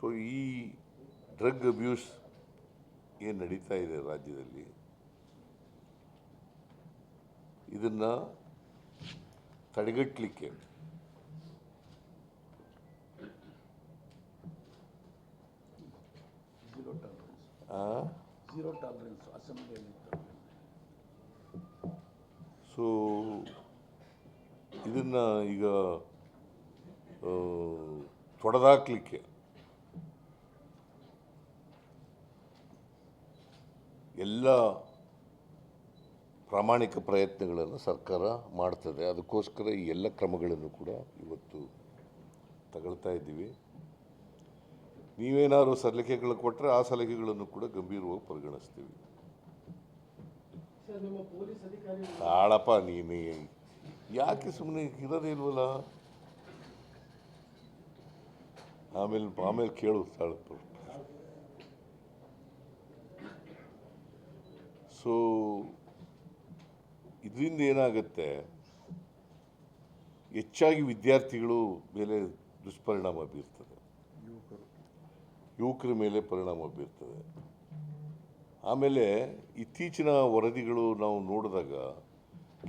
So ಈ drug abuse ಏನು ನಡೀತಾ ಇದೆ ರಾಜ್ಯದಲ್ಲಿ, ಇದನ್ನು ತಡೆಗಟ್ಟಲಿಕ್ಕೆ ಝೀರೋ ಟಾಲರೆನ್ಸ್ ಅಸೆಂಬ್ಲಿಯಲ್ಲಿ. ಸೊ ಇದನ್ನು ಈಗ ತೊಡೆದಾಕ್ಲಿಕ್ಕೆ ಎಲ್ಲ ಪ್ರಾಮಾಣಿಕ ಪ್ರಯತ್ನಗಳನ್ನು ಸರ್ಕಾರ ಮಾಡ್ತದೆ. ಅದಕ್ಕೋಸ್ಕರ ಈ ಎಲ್ಲ ಕ್ರಮಗಳನ್ನು ಕೂಡ ಇವತ್ತು ತಗೊಳ್ತಾ ಇದ್ದೀವಿ. ನೀವೇನಾದ್ರು ಸಲಹೆಗಳು ಕೊಟ್ಟರೆ ಆ ಸಲಹೆಗಳನ್ನು ಕೂಡ ಗಂಭೀರವಾಗಿ ಪರಿಗಣಿಸ್ತೀವಿ. ತಾಳಪ್ಪ ನೀನು ಯಾಕೆ ಸುಮ್ಮನೆ ಇರೋದೇ ಇಲ್ವಲ್ಲ, ಆಮೇಲೆ ಕೇಳು ತಾಳಪ್ಪ. ಸೊ ಇದರಿಂದ ಏನಾಗುತ್ತೆ, ಹೆಚ್ಚಾಗಿ ವಿದ್ಯಾರ್ಥಿಗಳು ಮೇಲೆ ದುಷ್ಪರಿಣಾಮ ಬೀರ್ತದೆ, ಯುವಕರ ಮೇಲೆ ಪರಿಣಾಮ ಬೀರ್ತದೆ. ಆಮೇಲೆ ಇತ್ತೀಚಿನ ವರದಿಗಳು ನಾವು ನೋಡಿದಾಗ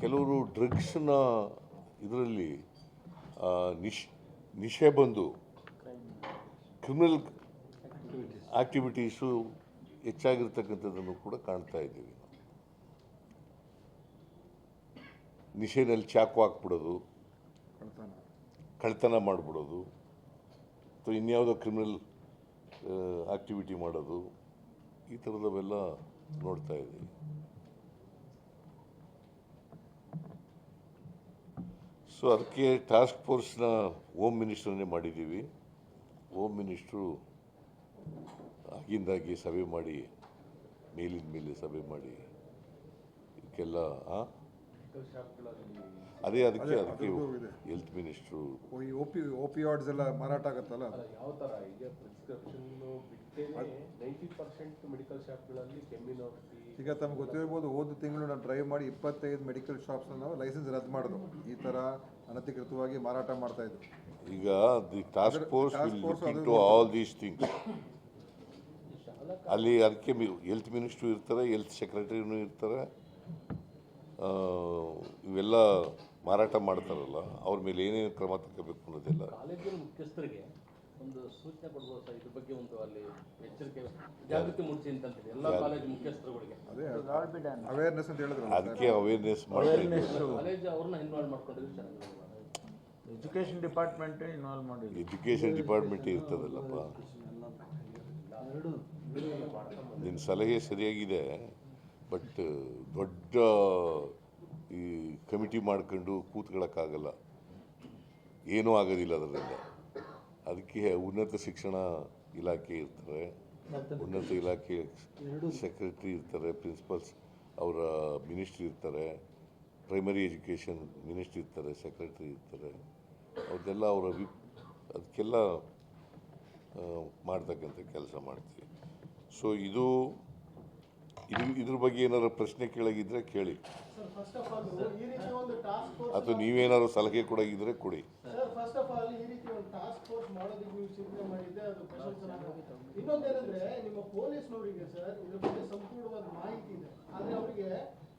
ಕೆಲವರು ಡ್ರಗ್ಸ್ನ ಇದರಲ್ಲಿ ನಿಶೆ ಬಂದು ಕ್ರಿಮಿನಲ್ ಆಕ್ಟಿವಿಟೀಸು ಹೆಚ್ಚಾಗಿರ್ತಕ್ಕಂಥದ್ದನ್ನು ಕೂಡ ಕಾಣ್ತಾ ಇದ್ದೀವಿ. ನಿಶೆನಲ್ಲಿ ಚಾಕು ಹಾಕ್ಬಿಡೋದು, ಕಳ್ತನ ಮಾಡಿಬಿಡೋದು, ಅಥವಾ ಇನ್ಯಾವುದೋ ಕ್ರಿಮಿನಲ್ ಆಕ್ಟಿವಿಟಿ ಮಾಡೋದು, ಈ ಥರದವೆಲ್ಲ ನೋಡ್ತಾ ಇದ್ದೀವಿ. ಸೊ ಅದಕ್ಕೆ ಟಾಸ್ಕ್ ಫೋರ್ಸ್ನ ಹೋಮ್ ಮಿನಿಸ್ಟರ್ನೇ ಮಾಡಿದ್ದೀವಿ. ಹೋಮ್ ಮಿನಿಸ್ಟ್ರು ಆಗಿಂದಾಗಿ ಸಭೆ ಮಾಡಿ, ಮೇಲಿನ ಮೇಲೆ ಸಭೆ ಮಾಡಿ ಇದಕ್ಕೆಲ್ಲ ಅದಕ್ಕೆ ಹೆಲ್ತ್ ಮಿನಿಸ್ಟ್ರು ಓಪಿಯಾಯ್ಡ್ಸ್ ಎಲ್ಲ ಮಾರಾಟ ಆಗುತ್ತಲ್ಲ, ಯಾವ ಥರ ಈಗ ಪ್ರಿಸ್ಕ್ರಿಪ್ಷನ್ ಬಿಟ್ಟೇನೆ 90% ಮೆಡಿಕಲ್ ಶಾಪ್ಗಳಲ್ಲಿ ಕೆಮ್ಮಿನ ಔಷಧಿ. ಈಗ ತಮ್ಗೆ ಗೊತ್ತಿರ್ಬೋದು, ಹೋದ ತಿಂಗಳು ನಾನು ಡ್ರೈವ್ ಮಾಡಿ 25 ಮೆಡಿಕಲ್ ಶಾಪ್ಸ್ನ ನಾವು ಲೈಸೆನ್ಸ್ ರದ್ದು ಮಾಡಿದ್ರು. ಈ ಥರ ಅನಧಿಕೃತವಾಗಿ ಮಾರಾಟ ಮಾಡ್ತಾ ಇದ್ರು. ಈಗ the task force will look into all these things. ಅಲ್ಲಿ ಅದಕ್ಕೆ ಹೆಲ್ತ್ ಮಿನಿಸ್ಟ್ರು ಇರ್ತಾರೆ, ಹೆಲ್ತ್ ಸೆಕ್ರೆಟರಿನೂ ಇರ್ತಾರೆ. ಇವೆಲ್ಲ ಮಾರಾಟ ಮಾಡ್ತಾರಲ್ಲ ಅವ್ರ ಮೇಲೆ ಏನೇನು ಕ್ರಮ ತಗೋಬೇಕು ಅನ್ನೋದೆಲ್ಲ ಕಾಲೇಜಿನ ಮುಖ್ಯಸ್ಥರಿಗೆ ಒಂದು ಸೂಚನೆ ಕೊಡ್ಬೋದು ಸರ್. ಇದ್ರ ಬಗ್ಗೆ ಒಂದು ಅಲ್ಲಿ ಎಚ್ಚರಿಕೆ ಜಾಗೃತಿ ಮೂಡಿಸಿ ಅಂತ ಎಲ್ಲ ಕಾಲೇಜು ಮುಖ್ಯಸ್ಥರುಗಳಿಗೆ ಅವೇರ್ನೆಸ್ ಅಂತ ಹೇಳಿದ್ರು. ಅದಕ್ಕೆ ಅವೇರ್ನೆಸ್ ಮಾಡಿ ಕಾಲೇಜ್ ಅವ್ರನ್ನ ಇನ್ವಾಲ್ವ್ ಮಾಡ್ಕೊಂಡಿದ್ರು ಚೆನ್ನಾಗಿ. ಎಜುಕೇಷನ್ ಡಿಪಾರ್ಟ್ಮೆಂಟ್ ಇನ್ವಾಲ್ವ್ ಮಾಡಿ, ಎಜುಕೇಷನ್ ಡಿಪಾರ್ಟ್ಮೆಂಟ್ ಇರ್ತದಲ್ಲಪ್ಪ. ನಿನ್ನ ಸಲಹೆ ಸರಿಯಾಗಿದೆ, ಬಟ್ ದೊಡ್ಡ ಈ ಕಮಿಟಿ ಮಾಡ್ಕೊಂಡು ಕೂತ್ಕೊಳ್ಳೋಕ್ಕಾಗಲ್ಲ, ಏನೂ ಆಗೋದಿಲ್ಲ ಅದರಿಂದ. ಅದಕ್ಕೆ ಉನ್ನತ ಶಿಕ್ಷಣ ಇಲಾಖೆ ಇರ್ತಾರೆ, ಉನ್ನತ ಇಲಾಖೆ ಸೆಕ್ರೆಟರಿ ಇರ್ತಾರೆ, ಪ್ರಿನ್ಸಿಪಲ್ಸ್ ಅವರ ಮಿನಿಸ್ಟ್ರಿ ಇರ್ತಾರೆ, ಪ್ರೈಮರಿ ಎಜುಕೇಷನ್ ಮಿನಿಸ್ಟ್ರಿ ಇರ್ತಾರೆ, ಸೆಕ್ರೆಟರಿ ಇರ್ತಾರೆ. ಅವ್ರದ್ದೆಲ್ಲ ಅದಕ್ಕೆಲ್ಲ ಮಾಡ್ತಕ್ಕಂಥ ಕೆಲಸ ಮಾಡ್ತೀವಿ. ಸೊ ಇದ್ರ ಬಗ್ಗೆ ಏನಾದ್ರು ಪ್ರಶ್ನೆ ಕೇಳಾಗಿದ್ರೆ ಕೇಳಿ, ಅಥವಾ ನೀವೇನಾದ್ರು ಸಲಹೆ ಕೊಡಾಗಿದ್ರೆ ಕೊಡಿ. ಫಸ್ಟ್ ಆಫ್ ಆಲ್ ಈ ರೀತಿ ಒಂದು ಟಾಸ್ಕ್ ಫೋರ್ಸ್ ಮಾಡೋದಕ್ಕೆ ನೀವು ಚಿಂತನೆ ಮಾಡಿದ್ದೆ, ಅದು ಪ್ರಶಂಸನಾರ್ಹ. ಇನ್ನೊಂದೇನಂದ್ರೆ ನಿಮ್ಮ ಪೊಲೀಸ್ನವರಿಗೆ ಸರ್ ಇದ್ರ ಬಗ್ಗೆ ಸಂಪೂರ್ಣವಾದ ಮಾಹಿತಿ ಇದೆ, ಆದರೆ ಅವರಿಗೆ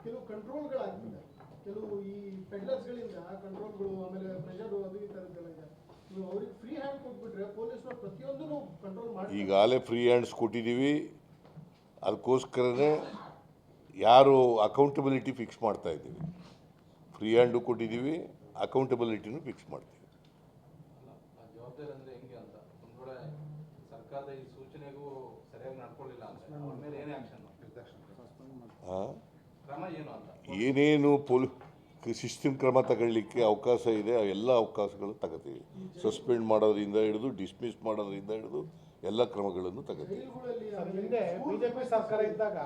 ಕೆಲವು ಕಂಟ್ರೋಲ್ಗಳಾಗ್ತಿದೆ, ಕೆಲವು ಈ ಪೆಡ್ಲರ್ಸ್ಗಳಿಂದ ಕಂಟ್ರೋಲ್ಗಳು, ಆಮೇಲೆ ಪ್ರೆಷರು, ಅದು ಈ ಥರದ್ದೆಲ್ಲ ಇದೆ. ನೀವು ಅವ್ರಿಗೆ ಫ್ರೀ ಹ್ಯಾಂಡ್ ಕೊಟ್ಬಿಟ್ರೆ ಪೊಲೀಸ್ನವ್ರು ಪ್ರತಿಯೊಂದನ್ನು ಕಂಟ್ರೋಲ್ ಮಾಡಿ. ಈಗಾಗಲೇ ಫ್ರೀ ಹ್ಯಾಂಡ್ಸ್ ಕೊಟ್ಟಿದ್ದೀವಿ. ಅದಕ್ಕೋಸ್ಕರನೇ ಯಾರು ಅಕೌಂಟಬಿಲಿಟಿ ಫಿಕ್ಸ್ ಮಾಡ್ತಾ ಇದ್ದೀವಿ. ಫ್ರೀ ಹ್ಯಾಂಡು ಕೊಟ್ಟಿದ್ದೀವಿ, ಅಕೌಂಟಬಿಲಿಟಿನೂ ಫಿಕ್ಸ್ ಮಾಡ್ತೀವಿ. ಜವಾಬ್ದಾರಿ ಅಂದರೆ ಹೆಂಗೆ ಅಂತ ಒಂದು ವೇಳೆ ಸರ್ಕಾರದ ಈ ಸೂಚನೆಗೂ ಸರಿಯಾಗಿ ನಡ್ಕೊಳ್ಳಿಲ್ಲ ಅಂದರೆ ಅವ್ರ ಮೇಲೆ ಏನೇ ಆಕ್ಷನ್ ಕ್ರಮ ಏನು ಅಂತ ಏನೇನು ಸಿಸ್ಟಮ್ ಕ್ರಮ ತಗೊಳ್ಳಿಕ್ಕೆ ಅವಕಾಶ ಇದೆ ಎಲ್ಲ ಅವಕಾಶಗಳು ತಗೋತೀವಿ. ಸಸ್ಪೆಂಡ್ ಮಾಡೋದ್ರಿಂದ ಹಿಡಿದು ಡಿಸ್ಮಿಸ್ ಮಾಡೋದ್ರಿಂದ ಹಿಡಿದು ಎಲ್ಲ ಕ್ರಮಗಳನ್ನು ತಗೋತೀವಿ. ಹಿಂದೆ ಬಿಜೆಪಿ ಸರ್ಕಾರ ಇದ್ದಾಗ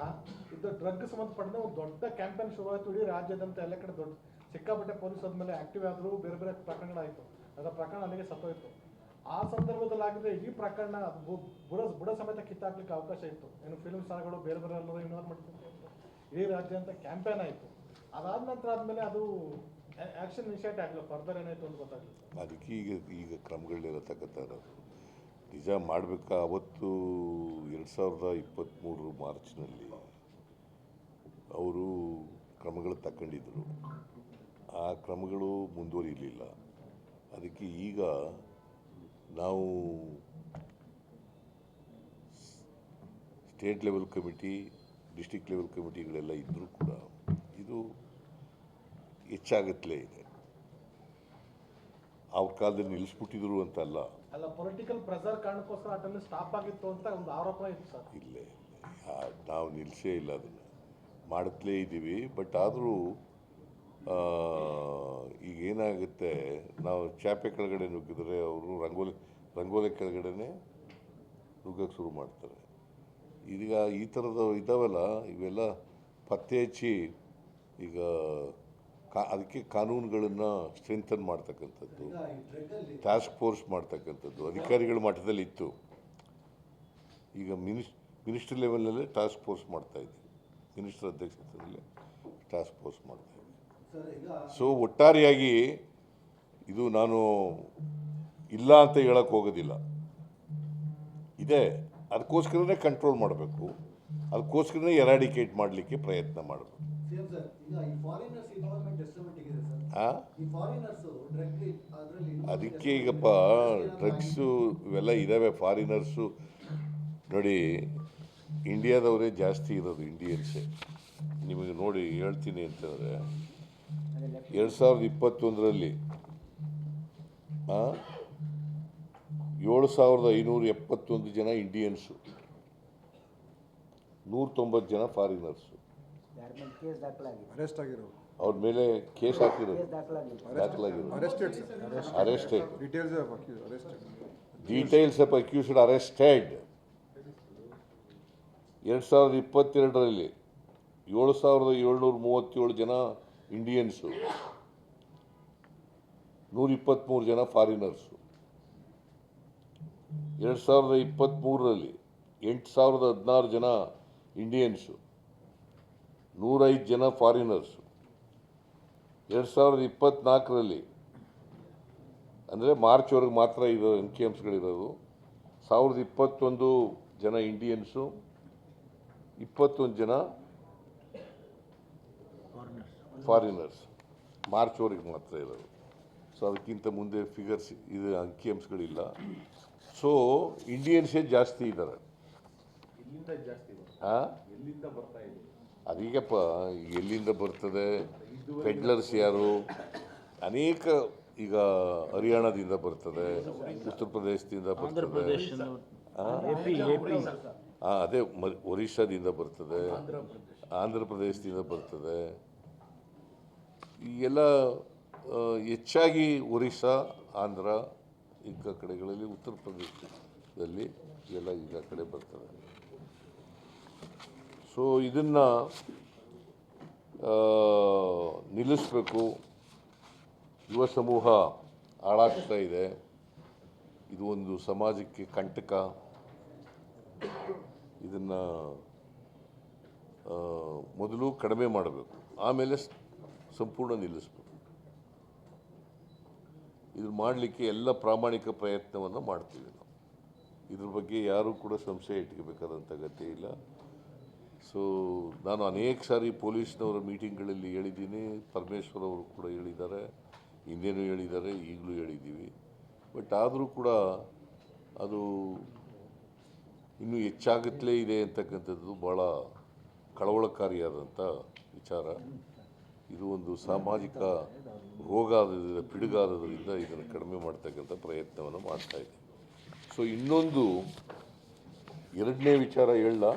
ಇದು ಡ್ರಗ್ ಸಂಬಂಧಪಟ್ಟ ಒಂದು ದೊಡ್ಡ ಕ್ಯಾಂಪೇನ್ ಶುರುವಾಯಿತು. ಇಡೀ ರಾಜ್ಯದಂತ ಎಲ್ಲ ಕಡೆ ದೊಡ್ಡ ಸಿಕ್ಕಾಪಟ್ಟೆ ಪೊಲೀಸ್ ಆದ್ಮೇಲೆ ಆಕ್ಟಿವ್ ಆದರೂ ಬೇರೆ ಬೇರೆ ಪ್ರಕರಣಗಳಾಯಿತು. ಅದರ ಪ್ರಕರಣ ಅಲ್ಲಿಗೆ ಸತ್ತೋಯ್ತು. ಆ ಸಂದರ್ಭದಲ್ಲಿ ಆಗಿದ್ರೆ ಈ ಪ್ರಕರಣ ಬುಡ ಸಮೇತ ಕಿತ್ತಾಕ್ಲಿಕ್ಕೆ ಅವಕಾಶ ಇತ್ತು. ಏನು ಫಿಲ್ಮ್ ಸ್ಟಾರ್ಗಳು ಬೇರೆ ಬೇರೆ ಎಲ್ಲರೂ ಇನ್ವಾಲ್ವ್ ಮಾಡ್ತಿದ್ರು. ಇಡೀ ರಾಜ್ಯ ಅಂತ ಕ್ಯಾಂಪೇನ್ ಆಯಿತು. ಅದಾದ ನಂತರ ಆದಮೇಲೆ ಅದು ಆ್ಯಕ್ಷನ್ ಇನಿಷಿಯೇಟ್ ಆಗಲಿಲ್ಲ. ಫರ್ದರ್ ಏನಾಯಿತು ಅಂತ ಗೊತ್ತಾಗಲಿಲ್ಲ. ಅದಕ್ಕೆ ಈಗ ಕ್ರಮಗಳನ್ನೆಲ್ಲ ತಗೋತಾ ಇರೋದು. ನಿಜ ಮಾಡಬೇಕಾ ಅವತ್ತು 2023 ಮಾರ್ಚ್ನಲ್ಲಿ ಅವರು ಕ್ರಮಗಳು ತಗೊಂಡಿದ್ದರು. ಆ ಕ್ರಮಗಳು ಮುಂದುವರಿಯಲಿಲ್ಲ. ಅದಕ್ಕೆ ಈಗ ನಾವು state level committee, district level ಕಮಿಟಿಗಳೆಲ್ಲ ಇದ್ದರೂ ಕೂಡ ಇದು ಹೆಚ್ಚಾಗತ್ತಲೇ ಇದೆ. ಅವ್ರ ಕಾಲದಲ್ಲಿ ನಿಲ್ಲಿಸ್ಬಿಟ್ಟಿದ್ರು ಅಂತಲ್ಲ, ಅಲ್ಲ, ಪೊಲಿಟಿಕಲ್ ಪ್ರೆಸರ್ ಕಾರಣಕ್ಕೋಸ್ಕರ ಅಟೆಂಡೆನ್ಸ್ ಸ್ಟಾಪ್ ಆಗಿತ್ತು ಅಂತ ಒಂದು ಆರೋಪ ಇತ್ತು ಸರ್. ಇಲ್ಲೇ ನಾವು ನಿಲ್ಲಿಸೇ ಇಲ್ಲ, ಅದನ್ನು ಮಾಡುತ್ತಲೇ ಇದ್ದೀವಿ. ಬಟ್ ಆದರೂ ಈಗ ಏನಾಗುತ್ತೆ, ನಾವು ಚಾಪೆ ಕೆಳಗಡೆ ನುಗ್ಗಿದ್ರೆ ಅವರು ರಂಗೋಲಿ ಕೆಳಗಡೆನೆ ನುಗ್ಗಕ್ಕೆ ಶುರು ಮಾಡ್ತಾರೆ. ಈಗ ಈ ಥರದ ಇದ್ದಾವಲ್ಲ, ಇವೆಲ್ಲ ಪತ್ತೆ ಹಚ್ಚಿ ಈಗ ಅದಕ್ಕೆ ಕಾನೂನುಗಳನ್ನು ಸ್ಟ್ರೆಂಥನ್ ಮಾಡ್ತಕ್ಕಂಥದ್ದು, ಟಾಸ್ಕ್ ಫೋರ್ಸ್ ಮಾಡ್ತಕ್ಕಂಥದ್ದು ಅಧಿಕಾರಿಗಳ ಮಟ್ಟದಲ್ಲಿ ಇತ್ತು. ಈಗ ಮಿನಿಸ್ಟ್ರಿ ಲೆವೆಲಲ್ಲೇ ಟಾಸ್ಕ್ ಫೋರ್ಸ್ ಮಾಡ್ತಾಯಿದ್ದೀವಿ, ಮಿನಿಸ್ಟರ್ ಅಧ್ಯಕ್ಷತೆಯಲ್ಲಿ ಟಾಸ್ಕ್ ಫೋರ್ಸ್ ಮಾಡ್ತಾಯಿದ್ದೀವಿ. ಸೊ ಒಟ್ಟಾರೆಯಾಗಿ ಇದು ನಾನು ಇಲ್ಲ ಅಂತ ಹೇಳಕ್ಕೆ ಹೋಗೋದಿಲ್ಲ, ಇದೆ. ಅದಕ್ಕೋಸ್ಕರನೇ ಕಂಟ್ರೋಲ್ ಮಾಡಬೇಕು, ಅದಕ್ಕೋಸ್ಕರನೇ ಎರಾಡಿಕೇಟ್ ಮಾಡಲಿಕ್ಕೆ ಪ್ರಯತ್ನ ಮಾಡಬೇಕು. ಅದಕ್ಕೆ ಈಗಪ್ಪ ಡ್ರಗ್ಸು ಇವೆಲ್ಲ ಇದ್ದಾವೆ. ಫಾರಿನರ್ಸು ನೋಡಿ, ಇಂಡಿಯಾದವರೇ ಜಾಸ್ತಿ ಇರೋದು, ಇಂಡಿಯನ್ಸೇ. ನಿಮಗೆ ನೋಡಿ ಹೇಳ್ತೀನಿ ಅಂತಂದರೆ 2021ರಲ್ಲಿ 7,571 ಜನ ಇಂಡಿಯನ್ಸು, 190 ಜನ ಫಾರಿನರ್ಸು. ಅರೆಸ್ಟ್ ಆಗಿರೋರು, ಅವ್ರ ಮೇಲೆ ಕೇಸ್ ಹಾಕಿರೋದು, ದಾಖಲಾಗಿರೋದು, arrested. Details of accused arrested 2022ರಲ್ಲಿ 7,737 ಜನ ಇಂಡಿಯನ್ಸು, 123 ಜನ ಫಾರಿನರ್ಸು. 2023ರಲ್ಲಿ 8,016 ಜನ ಇಂಡಿಯನ್ಸು, 105 ಜನ ಫಾರಿನರ್ಸು. 2024ರಲ್ಲಿ ಅಂದರೆ ಮಾರ್ಚ್ವರೆಗೆ ಮಾತ್ರ ಇರೋ ಅಂಕಿಅಂಶಗಳಿರೋದು, 1,021 ಜನ ಇಂಡಿಯನ್ಸು, 21 ಜನ ಫಾರಿನರ್ಸ್. ಮಾರ್ಚ್ವರೆಗೆ ಮಾತ್ರ ಇರೋದು. ಸೊ ಅದಕ್ಕಿಂತ ಮುಂದೆ ಫಿಗರ್ಸ್ ಇದು ಅಂಕಿಅಂಶಗಳಿಲ್ಲ. ಸೊ ಇಂಡಿಯನ್ಸೇ ಜಾಸ್ತಿ ಇದ್ದಾರೆ. ಅದೀಗಪ್ಪ ಎಲ್ಲಿಂದ ಬರ್ತದೆ, ಪೆಡ್ಲರ್ಸ್ ಯಾರು, ಅನೇಕ ಈಗ ಹರಿಯಾಣದಿಂದ ಬರ್ತದೆ, ಉತ್ತರ ಪ್ರದೇಶದಿಂದ ಬರ್ತದೆ, ಅದೇ ಒರಿಸ್ಸಾದಿಂದ ಬರ್ತದೆ, ಆಂಧ್ರ ಪ್ರದೇಶದಿಂದ ಬರ್ತದೆ. ಈಗೆಲ್ಲ ಹೆಚ್ಚಾಗಿ ಒರಿಸ್ಸಾ, ಆಂಧ್ರ ಈ ಕಡೆಗಳಲ್ಲಿ, ಉತ್ತರ ಪ್ರದೇಶದಲ್ಲಿ ಎಲ್ಲ ಈಗ ಕಡೆ ಬರ್ತದೆ. ಸೊ ಇದನ್ನು ನಿಲ್ಲಿಸಬೇಕು. ಯುವ ಸಮೂಹ ಹಾಳಾಗ್ತಾ ಇದೆ. ಇದು ಒಂದು ಸಮಾಜಕ್ಕೆ ಕಂಟಕ. ಇದನ್ನು ಮೊದಲು ಕಡಿಮೆ ಮಾಡಬೇಕು, ಆಮೇಲೆ ಸಂಪೂರ್ಣ ನಿಲ್ಲಿಸಬೇಕು. ಇದು ಮಾಡಲಿಕ್ಕೆ ಎಲ್ಲ ಪ್ರಾಮಾಣಿಕ ಪ್ರಯತ್ನವನ್ನು ಮಾಡ್ತೀವಿ ನಾವು. ಇದ್ರ ಬಗ್ಗೆ ಯಾರೂ ಕೂಡ ಸಂಶಯ ಇಟ್ಕೋಬೇಕಾದಂಥ ಅಗತ್ಯ ಇಲ್ಲ. ಸೊ ನಾನು ಅನೇಕ ಸಾರಿ ಪೊಲೀಸ್ನವರ ಮೀಟಿಂಗ್ಗಳಲ್ಲಿ ಹೇಳಿದ್ದೀನಿ, ಪರಮೇಶ್ವರ್ ಅವರು ಕೂಡ ಹೇಳಿದ್ದಾರೆ, ಹಿಂದೇನೂ ಹೇಳಿದ್ದಾರೆ, ಈಗಲೂ ಹೇಳಿದ್ದೀವಿ. ಬಟ್ ಆದರೂ ಕೂಡ ಅದು ಇನ್ನೂ ಹೆಚ್ಚಾಗುತ್ತಲೇ ಇದೆ ಅಂತಕ್ಕಂಥದ್ದು ಭಾಳ ಕಳವಳಕಾರಿಯಾದಂಥ ವಿಚಾರ. ಇದು ಒಂದು ಸಾಮಾಜಿಕ ರೋಗ ಆದ್ರಿಂದ, ಪಿಡುಗಾದ್ರಿಂದ ಇದನ್ನು ಕಡಿಮೆ ಮಾಡ್ತಕ್ಕಂಥ ಪ್ರಯತ್ನವನ್ನು ಮಾಡ್ತಾಯಿದೆ. ಸೊ ಇನ್ನೊಂದು ಎರಡನೇ ವಿಚಾರ ಹೇಳಲ್ಲ.